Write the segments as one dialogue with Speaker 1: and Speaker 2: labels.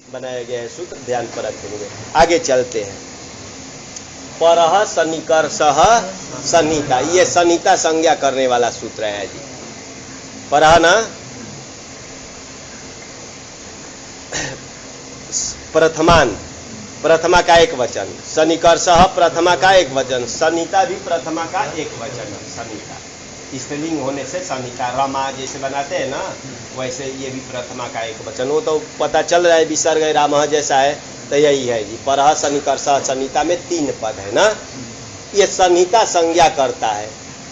Speaker 1: बनाया गया है सूत्र, ध्यान पर रखेंगे। आगे चलते हैं। परः सन्निकर्षः सन्निहिता, ये सन्निहिता संज्ञा करने वाला सूत्र है जी। परः ना प्रथमान, प्रथमा का एक वचन, सन्निकर्षः प्रथमा का एक वचन, सन्निहिता भी प्रथमा का एक वचन है। सन्निहिता स्त्रीलिंग होने से सन्निहिता, रमा जैसे बनाते हैं ना, वैसे ये भी प्रथमा का एक वचन। वो तो पता चल रहा है विसर्ग रामः जैसा है, तो यही है जी। परः सन्निकर्षः सन्निहिता में 3 पद है ना, ये सन्निहिता संज्ञा करता है।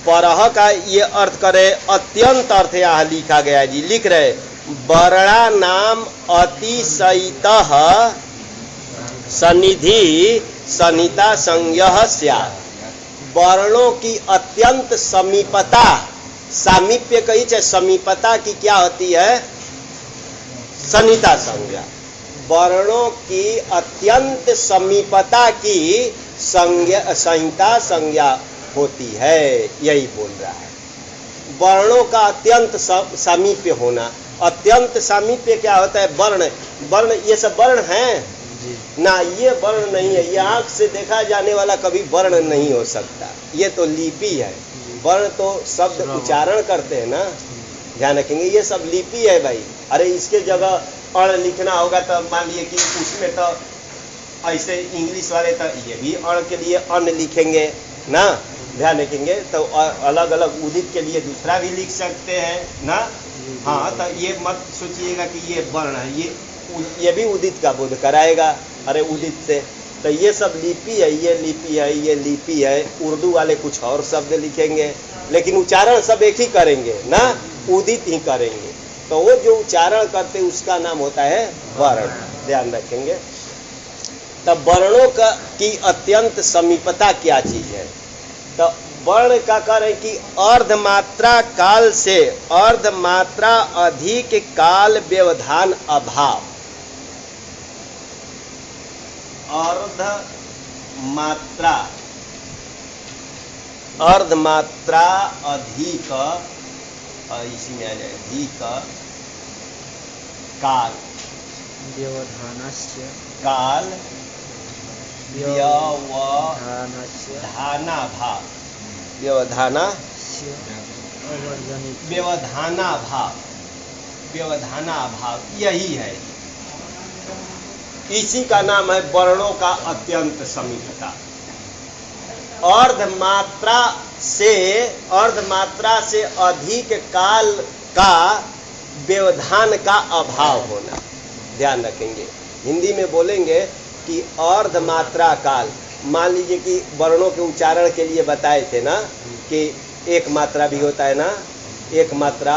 Speaker 1: परः का ये अर्थ करे, अत्यंत अर्थ यहाँ लिखा गया है जी, लिख रहे वर्णा नाम अतिशयितः सन्निधि सन्निहिता संज्ञः स्यात्। वर्णों की अत्यंत समीपता, सामीप्य कही चाहे समीपता की क्या होती है? सन्निहिता संज्ञा। वर्णों की अत्यंत समीपता की संहिता संज्ञा होती है, यही बोल रहा है। वर्णों का अत्यंत सामीप्य होना। अत्यंत सामीप्य क्या होता है? वर्ण, वर्ण ये सब वर्ण हैं ना, ये वर्ण नहीं है, ये आंख से देखा जाने वाला कभी वर्ण नहीं हो सकता, ये तो लिपि है। वर्ण तो शब्द उच्चारण करते हैं ना, ध्यान रखेंगे, ये सब लिपि है भाई। अरे इसके जगह अण लिखना होगा तो मान लिए कि उसमें तो ऐसे इंग्लिश वाले तो ये भी अण के लिए अन लिखेंगे ना, ध्यान रखेंगे। तो अलग अलग उदित के लिए दूसरा भी लिख सकते हैं ना। हाँ, तो ये मत सोचिएगा कि ये वर्ण है, ये भी उदित का बोध कराएगा। अरे उदित से तो ये सब लिपि है, ये लिपि है, ये लिपि है। उर्दू वाले कुछ और शब्द लिखेंगे, लेकिन उच्चारण सब एक ही करेंगे ना, उदित ही करेंगे। तो वो जो उच्चारण करते उसका नाम होता है वर्ण, ध्यान रखेंगे। तब वर्णों की अत्यंत समीपता क्या चीज है? तो वर्ण का करें कि अर्धमात्रा काल से अर्धमात्रा अधिक काल व्यवधान अभाव। अर्धमात्रा, अर्धमात्रा अधिक, इसी में आ जाए अधिक काल
Speaker 2: व्यवधानस्य,
Speaker 1: काल
Speaker 2: व्यवधानाभाव,
Speaker 1: व्यवधानाभाव, व्यवधानाभाव यही है। इसी का नाम है वर्णों का अत्यंत समीपता। अर्धमात्रा से अधिक काल का व्यवधान का अभाव होना, ध्यान रखेंगे। हिंदी में बोलेंगे कि अर्धमात्रा काल, मान लीजिए कि वर्णों के उच्चारण के लिए बताए थे ना कि एक मात्रा भी होता है ना, एक मात्रा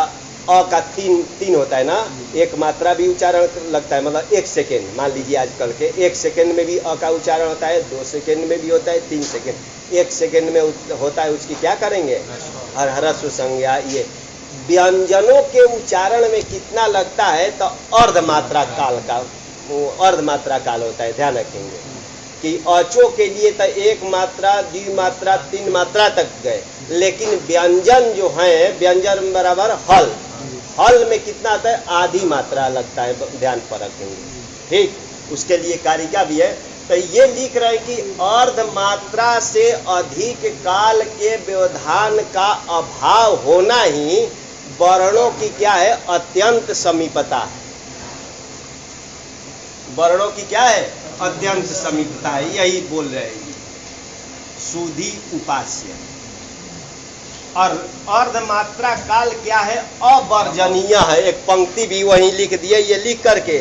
Speaker 1: अ का तीन होता है ना, एक मात्रा भी उच्चारण लगता है, मतलब 1 सेकेंड। मान लीजिए आजकल के 1 सेकेंड में भी अ का उच्चारण होता है, 2 सेकेंड में भी होता है, 3 सेकेंड, 1 सेकेंड में होता है। उसकी क्या करेंगे? ह्रस्व संज्ञा। ये व्यंजनों के उच्चारण में कितना लगता है? तो अर्धमात्रा काल का, अर्धमात्रा काल होता है। ध्यान रखेंगे कि अचो के लिए तो 1 मात्रा, 2 मात्रा, 3 मात्रा तक गए, लेकिन व्यंजन जो है, व्यंजन बराबर हल, हल में कितना आता है? आधी मात्रा लगता है, ध्यान पर रखेंगे। ठीक, उसके लिए कारिका भी है। तो ये लिख रहे हैं कि अर्धमात्रा से अधिक काल के व्यवधान का अभाव होना ही वर्णों की क्या है? अत्यंत समीपता है। वर्णों की क्या है? अत्यंत समीपता है, यही बोल रहे हैं। सुधि उपास्य। और अर्धमात्रा काल क्या है? अवर्जनीय है। एक पंक्ति भी वहीं लिख दिए, ये लिख करके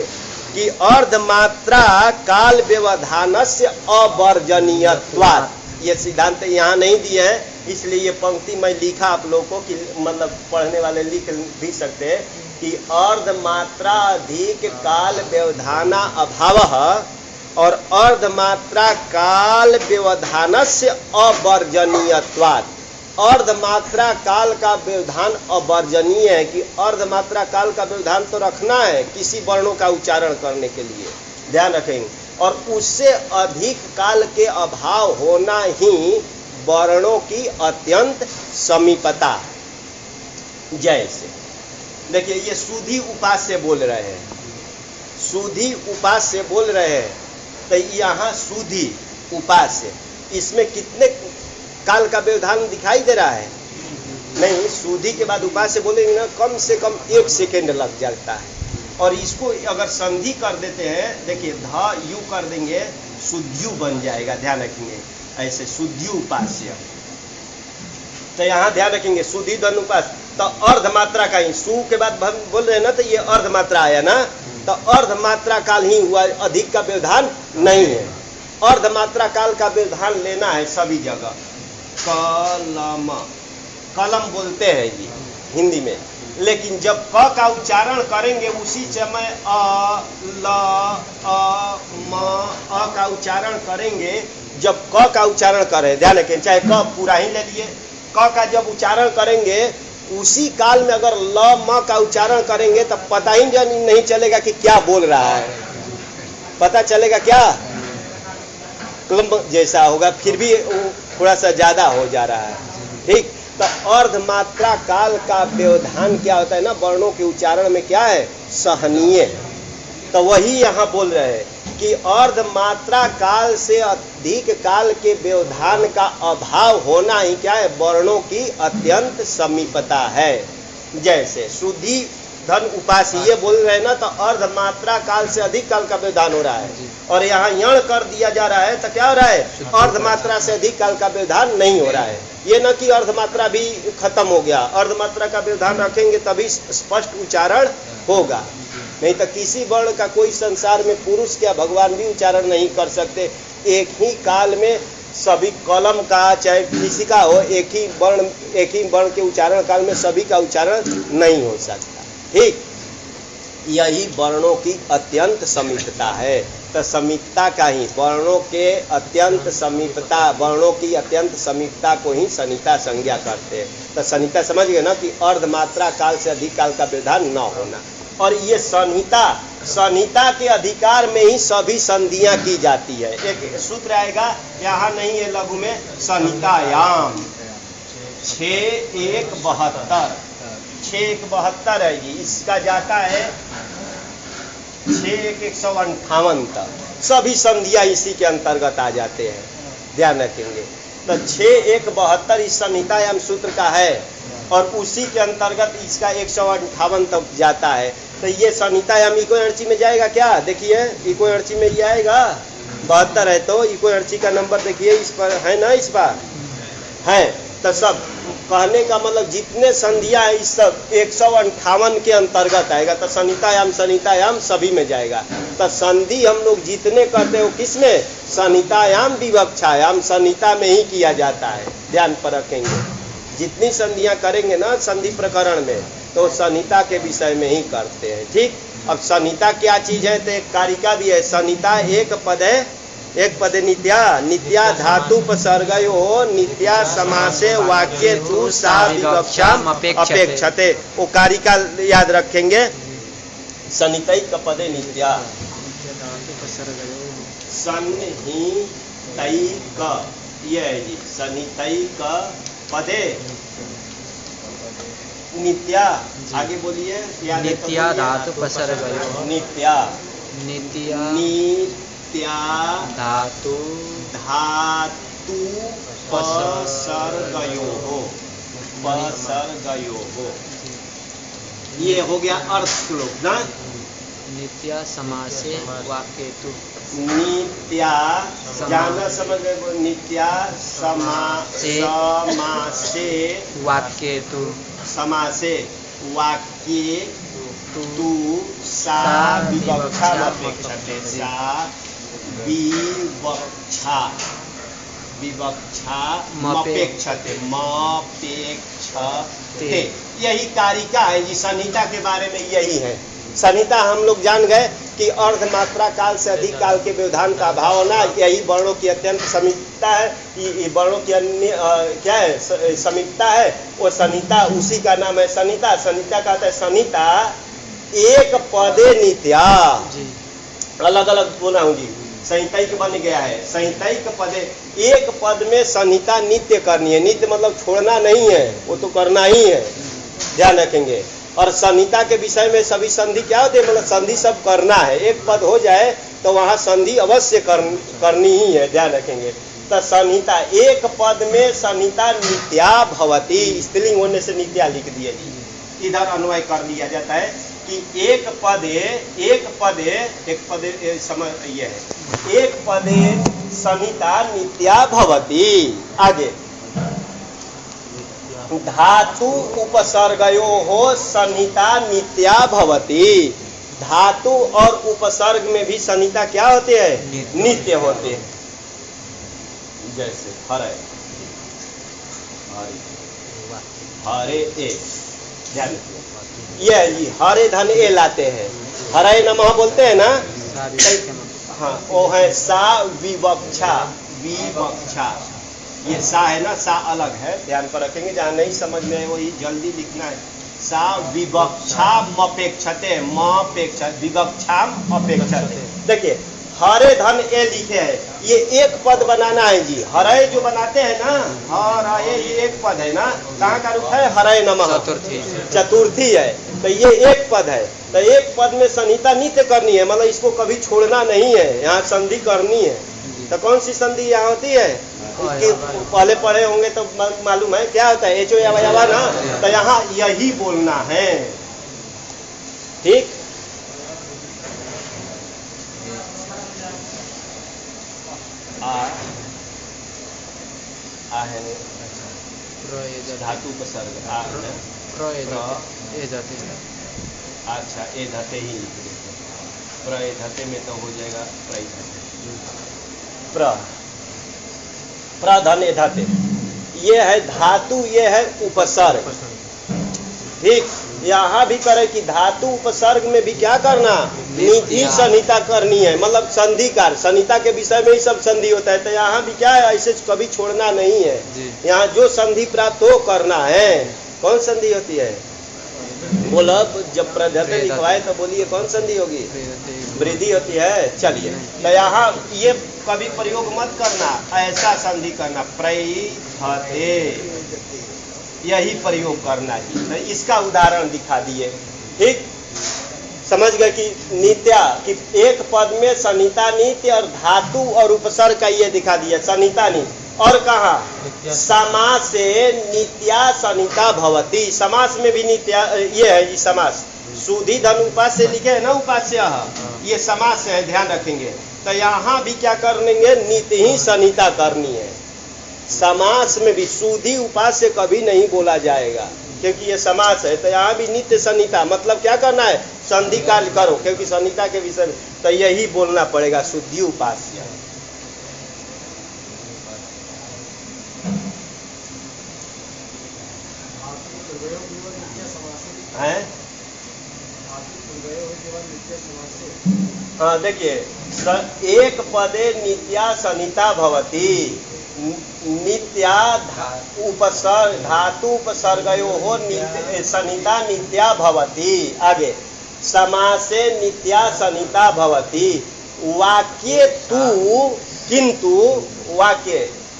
Speaker 1: कि अर्धमात्रा काल व्यवधानस्य अवर्जनीयत्वात्। ये सिद्धांत यहाँ नहीं दिए हैं, इसलिए ये पंक्ति मैं लिखा आप लोगों को कि मतलब पढ़ने वाले लिख भी सकते हैं कि अर्धमात्रा अधिक काल व्यवधाना अभावः और अर्धमात्रा काल व्यवधानस्य अवर्जनीयत्वात्। अर्धमात्रा काल का व्यवधान अवर्जनीय है कि अर्धमात्रा काल का व्यवधान तो रखना है किसी वर्णों का उच्चारण करने के लिए, ध्यान रखेंगे। और उससे अधिक काल के अभाव होना ही वर्णों की अत्यंत समीपता है। जैसे देखिए, ये सुधि उपास्य बोल रहे हैं। सुधी उपास्य बोल रहे हैं, तो यहाँ सुधी उपास्य, इसमें कितने काल का व्यवधान दिखाई दे रहा है? नहीं, सुधी के बाद उपास्य बोलेंगे ना, कम से कम 1 सेकेंड लग जाता है। और इसको अगर संधि कर देते हैं, देखिए ध यू कर देंगे, शुद्ध्यु बन जाएगा, ध्यान रखेंगे, ऐसे शुद्ध्यु उपास्य। तो यहाँ ध्यान रखेंगे सुधी धन उपास्य, तो अर्ध मात्रा का ही, सु के बाद बोल रहे हैं ना, तो ये अर्ध मात्रा आया ना, तो अर्ध मात्रा काल ही हुआ, अधिक का व्यवधान नहीं है। अर्ध मात्रा काल का व्यवधान लेना है सभी जगह। कलम, कलम बोलते हैं ये हिंदी में, लेकिन जब क का उच्चारण करेंगे उसी समय अ, ल, अ, म, अ का उच्चारण करेंगे। जब क का उच्चारण करें, ध्यान रखें, चाहे क पूरा ही ले लिए, क का जब उच्चारण करेंगे उसी काल में अगर ल म का उच्चारण करेंगे तब पता ही नहीं चलेगा कि क्या बोल रहा है। पता चलेगा क्या? क्लम्ब जैसा होगा, फिर भी थोड़ा सा ज्यादा हो जा रहा है। ठीक, तो अर्ध मात्रा काल का व्यवधान क्या होता है ना, वर्णों के उच्चारण में क्या है? सहनीय। तो वही यहाँ बोल रहे हैं कि अर्ध मात्रा काल से अधिक काल के व्यवधान का अभाव होना ही क्या है? वर्णों की अत्यंत समीपता है। जैसे शुद्धि धन उपासी ये बोल रहे हैं ना, तो अर्ध मात्रा काल से अधिक काल का व्यवधान हो रहा है, और यहाँ यण कर दिया जा रहा है, तो क्या हो रहा है? अर्ध मात्रा से अधिक काल का व्यवधान नहीं हो रहा है। ये न कि अर्ध मात्रा भी खत्म हो गया, अर्ध मात्रा का व्यवधान रखेंगे तभी स्पष्ट उच्चारण होगा, नहीं तो किसी वर्ण का कोई संसार में पुरुष क्या भगवान भी उच्चारण नहीं कर सकते। एक ही काल में सभी कलम का चाहे किसी का हो, एक ही वर्ण के उच्चारण काल में सभी का उच्चारण नहीं हो सकता। ठीक, यही वर्णों की अत्यंत समीपता है। तो समीपता का ही, वर्णों के अत्यंत समीपता, वर्णों की अत्यंत समीपता को ही सनिता संज्ञा करते हैं। तो सनिता समझ गए ना कि अर्ध मात्रा काल से अधिक काल का व्यवधान न होना। और ये संहिता के अधिकार में ही सभी संधियां की जाती है। एक सूत्र आएगा, यहाँ नहीं है लघु में, संहितायाम 6172, 6172 है जी, इसका जाता है 6158 तक। सभी संधियां इसी के अंतर्गत आ जाते हैं, ध्यान रखेंगे। तो 6172 इस संहितायाम सूत्र का है, और उसी के अंतर्गत इसका 158 तक जाता है। तो ये संहितायाम इको अर्ची में जाएगा क्या? देखिए इको अर्ची में ये आएगा 72 है, तो इको अर्ची का नंबर देखिए, इस पर है ना, इस पर है। तो सब कहने का मतलब जितने संधियां है इस सब 158 के अंतर्गत आएगा। तो संहितायाम सभी में जाएगा। तो संधि हम लोग जितने करते हो किस में? संहितायाम विवक्षायाम, संहिता में ही किया जाता है, ध्यान पर रखेंगे। जितनी संधियां करेंगे ना संधि प्रकरण में, तो संहिता के विषय में ही करते हैं। ठीक, अब संहिता क्या चीज है? तो एक कारिका भी है। संहिता एक पदे नित्या धातुपसर्गयो नित्या समासे वाक्ये तु सा विवक्षाम अपेक्षते। वो कारिका याद रखेंगे। संहितैक पदे नित्या, सन्निहितैक, ये है जी, सन्निहितैक पदे नित्या, आगे बोलिए,
Speaker 2: नित्या धातुपसर्गयो,
Speaker 1: नित्या
Speaker 2: धातु
Speaker 1: पसर्गयो, ये हो गया अर्थ श्लोक ना।
Speaker 2: नित्या समासे वाक्येतु,
Speaker 1: नित्या जाना समझ गए, नित्या समासे
Speaker 2: वाक्येतु,
Speaker 1: समासे वाक्ये तु सा विवक्षा अपेक्षते, सा विवक्षा मपेक्षते, यही कारिका है जी। संहिता के बारे में यही है। संहिता हम लोग जान गए कि अर्ध मात्रा काल से अधिक काल के व्यवधान का अभाव होना, यही वर्णों की अत्यंत समीपता है। ये वर्णों की अन्य क्या है? समीपता है। वो संहिता उसी का नाम है संहिता। संहिता का है संहिता एक पदे नित्या, अलग अलग बोला हूँ जी, संहितैक बन गया है। संहितैक पदे, एक पद में संहिता नित्य करनी है। नित्य मतलब छोड़ना नहीं है, वो तो करना ही है, ध्यान रखेंगे। और संहिता के विषय में सभी संधि क्या होती है, मतलब संधि सब करना है। एक पद हो जाए तो वहां संधि अवश्य करनी ही है, ध्यान रखेंगे। तो संहिता एक पद में संहिता नित्या भवती, स्त्रीलिंग होने से नित्या लिख दिए जी, इधर अन्वय कर लिया जाता है कि एक पदे समझ ये है, एक पदे संहिता नित्या भवती। आगे धातु उपसर्गयो हो संहिता नित्या भवती। धातु और उपसर्ग में भी संहिता क्या होते हैं, नित्य होते हैं। जैसे हरे हरे ए, ध्यान ये जी हरे धन ए लाते हैं, हरे नमः बोलते हैं ना। हाँ वो है सा विवक्षा, विवक्षा ये सा है ना, सा अलग है, ध्यान पर रखेंगे। जहाँ नहीं समझ में वही जल्दी लिखना है। सा विवक्षाम अपेक्षते, मपेक्षा विवक्षाम अपेक्षते। देखिए हरे धन ए लिखे है, ये एक पद बनाना है जी। हरे जो बनाते हैं ना, हरे ये एक पद है ना, कहाँ का रूप है, हरे नमः चतुर्थी है, तो ये एक पद है। तो एक पद में संहिता नित्य करनी है, मतलब इसको कभी छोड़ना नहीं है, यहाँ संधि करनी है। तो कौन सी संधि यहाँ होती है, कि पहले पढ़े होंगे तो मालूम है क्या होता है, एचो या ना, तो यहाँ यही बोलना है, ठीक। आ है धातु उपसर्ग आ है, अच्छा ए धते ही लिख देते, प्रय धते में तो हो जाएगा प्रधन ए धते, ये है धातु, ये है उपसर्ग, ठीक। यहाँ भी करे कि धातु उपसर्ग में भी क्या करना, निधि संहिता करनी है, मतलब संधिकार, संहिता के विषय में ही सब संधि होता है। तो यहाँ भी क्या है, ऐसे कभी छोड़ना नहीं है, यहाँ जो संधि प्राप्त हो करना है। कौन संधि होती है, बोलो जब प्रधते लिखवाए तो बोलिए कौन संधि होगी, वृद्धि होती है। चलिए तो यहाँ ये कभी प्रयोग मत करना, ऐसा संधि करना, प्रधते, यही प्रयोग करना ही। तो इसका उदाहरण दिखा दिए, ठीक। समझ गए कि नित्या, कि एक पद में संहिता नित्य और धातु और उपसर्ग का ये दिखा दिया, संहिता नित्य। और कहा समास से नित्या संहिता भवती, समास में भी नित्या, ये है जी समास, सुधि धन उपास्य लिखे है ना, उपास्य ये समास है, ध्यान रखेंगे। तो यहाँ भी क्या करेंगे, नित्य ही संहिता करनी है। समास में भी सुधि उपास्य कभी नहीं बोला जाएगा, क्योंकि ये समास है। तो यहाँ भी नित्य संहिता, मतलब क्या करना है, संधि कार्य करो, क्योंकि संहिता के विषय में तो यही बोलना पड़ेगा, शुद्धि उपास्य है। हाँ देखिए, एक पदे नित्या संहिता भवती, नित्या उपसर्ग धातु उपसर्गयो हो संहिता नित्या भवती। आगे समासे नित्या संहिता भवती। वाक्ये तु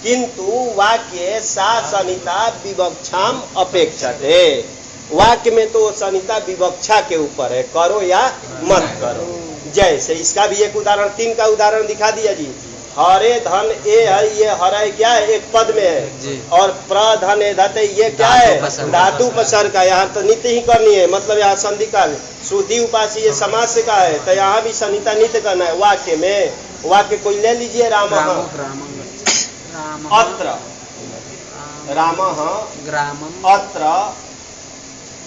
Speaker 1: किंतु वाक्ये सा संहिता विवक्षाम अपेक्षते। वाक्य में तो संहिता विवक्षा के ऊपर है, करो या मत करो। जैसे इसका भी एक उदाहरण, 3 का उदाहरण दिखा दिया जी। हरे धन ए है, ये हरे क्या है, एक पद में है, और प्रधन ए धते ये क्या है, धातु उपसर्ग का, यहाँ तो नित्य ही करनी है, मतलब यहाँ संधि काल। श्रुति उपासी ये समास का है, तो यहाँ भी संहिता नित्य करना है। वाक्य में, वाक्य कोई ले लीजिए, राम अत्र, राम अत्र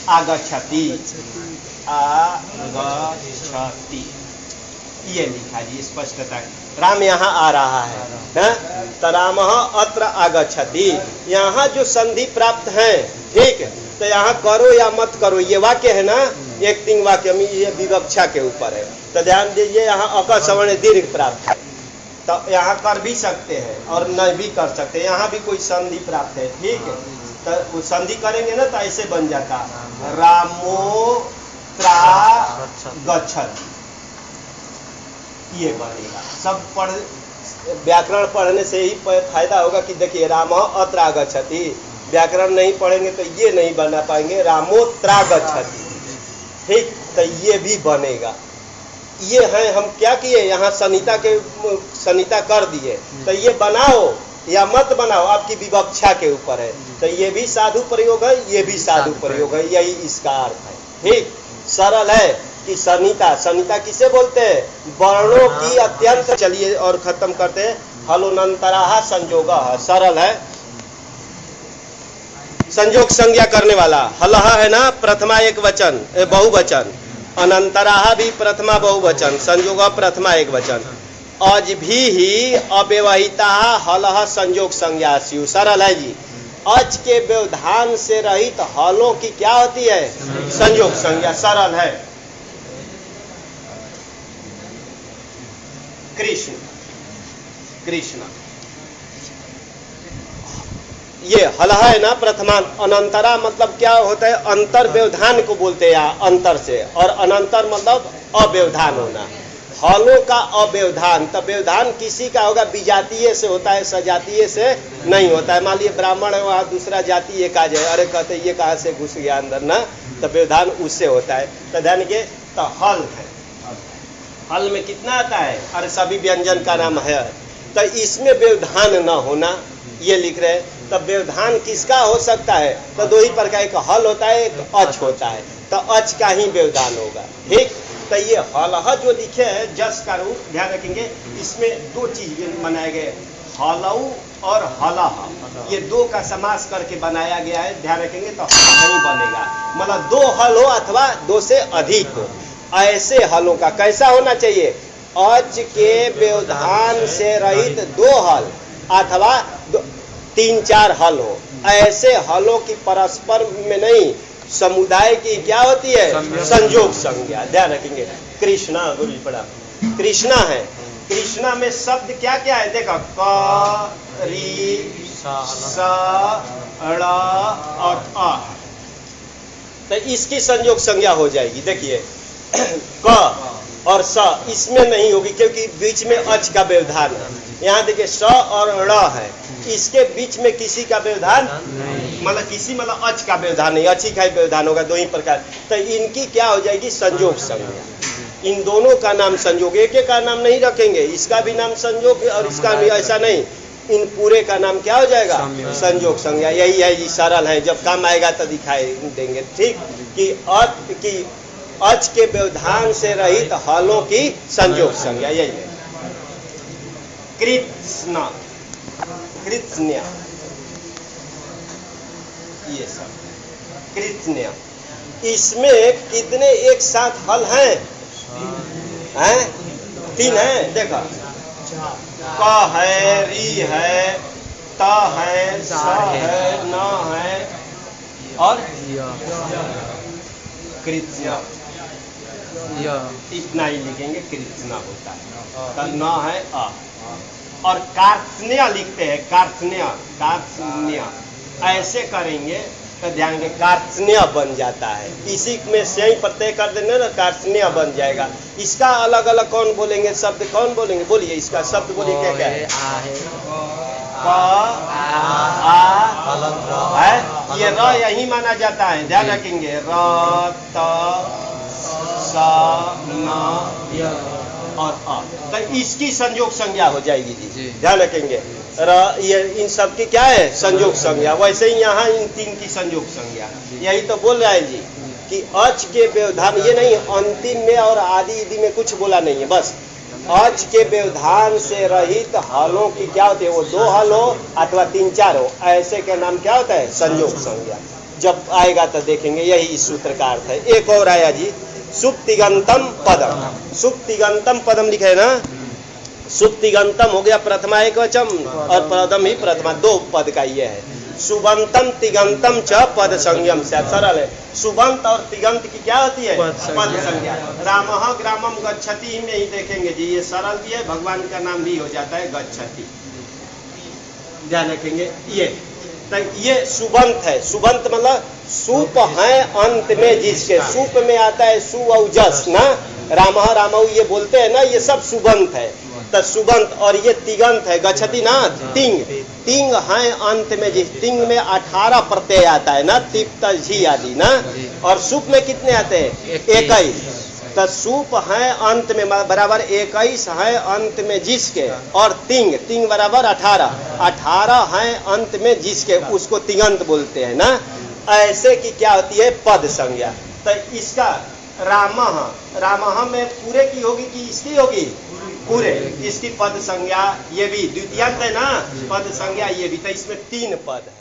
Speaker 1: आगच्छति, आगच्छति, ये लिखा जी स्पष्टता, राम यहाँ आ रहा है, तो राम अत्र आगच्छति। यहाँ जो संधि प्राप्त है, ठीक। तो यहाँ करो या मत करो, ये वाक्य है ना, एक 3 वाक्य में, ये विवक्षा के ऊपर है। तो ध्यान दीजिए, यहाँ अक सवर्ण दीर्घ प्राप्त है, तो यहाँ कर भी सकते हैं और नहीं भी कर सकते, यहाँ भी कोई संधि प्राप्त है, ठीक है। तो संधि करेंगे ना, तो ऐसे बन जाता, रामो त्रा गच्छति, ये बनेगा। सब पढ़, व्याकरण पढ़ने से ही फायदा होगा कि देखिए राम अत्र गच्छति। व्याकरण नहीं पढ़ेंगे तो ये नहीं बना पाएंगे, रामो त्रा गच्छति। ठीक, तो ये भी बनेगा। ये है, हम क्या किए यहाँ सनिता कर दिए, तो ये बनाओ या मत बनाओ आपकी विवक्षा के ऊपर है। तो ये भी साधु प्रयोग है, ये भी साधु प्रयोग है, यही इसका अर्थ है। ठीक, सरल है कि सनिता किसे बोलते हैं? वर्णों की अत्यंत। चलिए और खत्म करते हैं। हलोनंतराः संयोगः, सरल है, संयोग संज्ञा करने वाला। हलह है ना प्रथमा एक वचन बहुवचन, अनंतराः भी प्रथमा बहुवचन, संयोग प्रथमा एक वचन। अज भी ही अव्यवहिता हलह संयोग संज्ञा स्यु, सरल है जी। अज के व्यवधान से रहित हलों की क्या होती है? संयोग संज्ञा, सरल है। कृष्ण, ये हलह है ना प्रथमा। अनंतरा मतलब क्या होता है? अंतर व्यवधान को बोलते हैं अंतर से, और अनंतर मतलब अव्यवधान होना। हलों का अव्यवधान, तब व्यवधान किसी का होगा? विजातीय से होता है, सजातीय से नहीं होता है। मान लीजिए ब्राह्मण है, वहाँ दूसरा जाति एक आ जाए, अरे कहते ये कहाँ से घुस गया अंदर ना, तब व्यवधान उससे होता है। तो ध्यान के तो हल है, हल में कितना आता है? अरे सभी व्यंजन का नाम है, तो इसमें व्यवधान न होना ये लिख रहे हैं। तब व्यवधान किसका हो सकता है? तो दो ही प्रकार, एक हल होता है, एक अच होता है, तो अच का ही व्यवधान होगा। ठीक, तो ये हलह जो लिखे है जस का रूप, ध्यान रखेंगे इसमें दो चीज बनाए गए, हलऊ और हलह, ये दो का समास करके बनाया गया है। ध्यान रखेंगे तो नहीं बनेगा, मतलब दो हल हो अथवा दो से अधिक हो, ऐसे हलों का कैसा होना चाहिए? अच के व्यवधान से रहित दो हल अथवा तीन चार हल हो। ऐसे हलों की परस्पर में नहीं, समुदाय की क्या होती है? संयोग संज्ञा। ध्यान रखेंगे। कृष्णा, गुरु पड़ा, कृष्णा है, कृष्णा में शब्द क्या क्या है? देखो क, री, स, ड़ और अ, तो इसकी संयोग संज्ञा हो जाएगी। देखिए क और स इसमें नहीं होगी, क्योंकि बीच में अच का व्यवधान है। यहाँ देखिए स और ड़ है, इसके बीच में किसी का व्यवधान मतलब किसी मतलब अच का व्यवधान नहीं, अच्छी का व्यवधान होगा, दो ही प्रकार। तो इनकी क्या हो जाएगी? संयोग संज्ञा। इन दोनों का नाम संयोग, एक का नाम नहीं रखेंगे, इसका भी नाम संयोग और इसका भी, ऐसा नहीं, इन पूरे का नाम क्या हो जाएगा? संयोग संज्ञा। यही है जी, सरल है, जब काम आएगा तो दिखाई देंगे। ठीक, कि अच के व्यवधान से रहित हलों की संयोग संज्ञा, यही है। कृष्ण, कृत्स्न्य, ये सब कृत्स्न्य, इसमें कितने एक साथ हल हैं? तीन है। देखो क है, री है, त है, स है, न है और कृत्स्न्य, इतना ही लिखेंगे, कृत्स्न्य होता है। तो न है अ, और कार्त्स्न्य लिखते हैं, कार्त्स्न्य ऐसे करेंगे तो ध्यान के कार्त्स्न्य बन जाता है। इसी में से ही प्रत्यय कर देंगे ना, कार्त्स्न्य बन जाएगा। इसका अलग अलग कौन बोलेंगे? शब्द कौन बोलेंगे? बोलिए इसका शब्द, बोलिए क्या क्या है? है, ये र यही माना जाता है, ध्यान रखेंगे। र, त, स, न और अ, तो इसकी संयोग संज्ञा हो जाएगी जी, ध्यान रखेंगे। ये इन सब की क्या है? संयोग संज्ञा। वैसे ही यहाँ इन तीन की संयोग संज्ञा, यही तो बोल रहा है जी कि अच के व्यवधान, ये नहीं अंतिम में और आदि इदि में कुछ बोला नहीं है, बस अच के व्यवधान से रहित हलों की क्या होती है? वो दो हल हो अथवा तीन चार हो, ऐसे का नाम क्या होता है? संयोग संज्ञा। जब आएगा तो देखेंगे, यही इस सूत्र का अर्थ है। एक और आया जी, सुप्तिगंतम पदम, सुप्तिगंतम पदम लिखे है ना, सुप्तिगंतम हो गया प्रथमा एक वचन और पदम ही प्रथमा, दो पद का ये है। सुबंतम तिगंतम च पद संज्ञम से, सरल है। सुबंत और तिगंत की क्या होती है? पद संज्ञा। रामः ग्रामम गच्छति में ही देखेंगे जी, ये सरल भी है, भगवान का नाम भी हो जाता है गच्छति, ध्यान रखेंगे। ये सुबंत है, सुबंत मतलब सुप है अंत में, जिसके सुप में आता है सु और जस ना, रामः रामऊ ये बोलते हैं ना, ये सब सुबंत है। तो सुबंत, और ये तिगंत है, गच्छति ना, तिंग, तिंग है अंत में, जिस तिंग में 18 प्रत्यय आता है ना, तिप्त झी आदि ना, और सुप में कितने आते हैं? 21। तो सुप है अंत में बराबर 21 है अंत में जिसके, और तिंग बराबर 18 है अंत में जिसके, उसको तिंगंत बोलते हैं ना। ऐसे की क्या होती है? पद संज्ञा। तो इसका रामः में पूरे की होगी कि इसकी होगी? पूरे। इसकी पद संज्ञा ये भी द्वितीयांत है ना, पद संज्ञा ये भी। तो इसमें 3 पद है।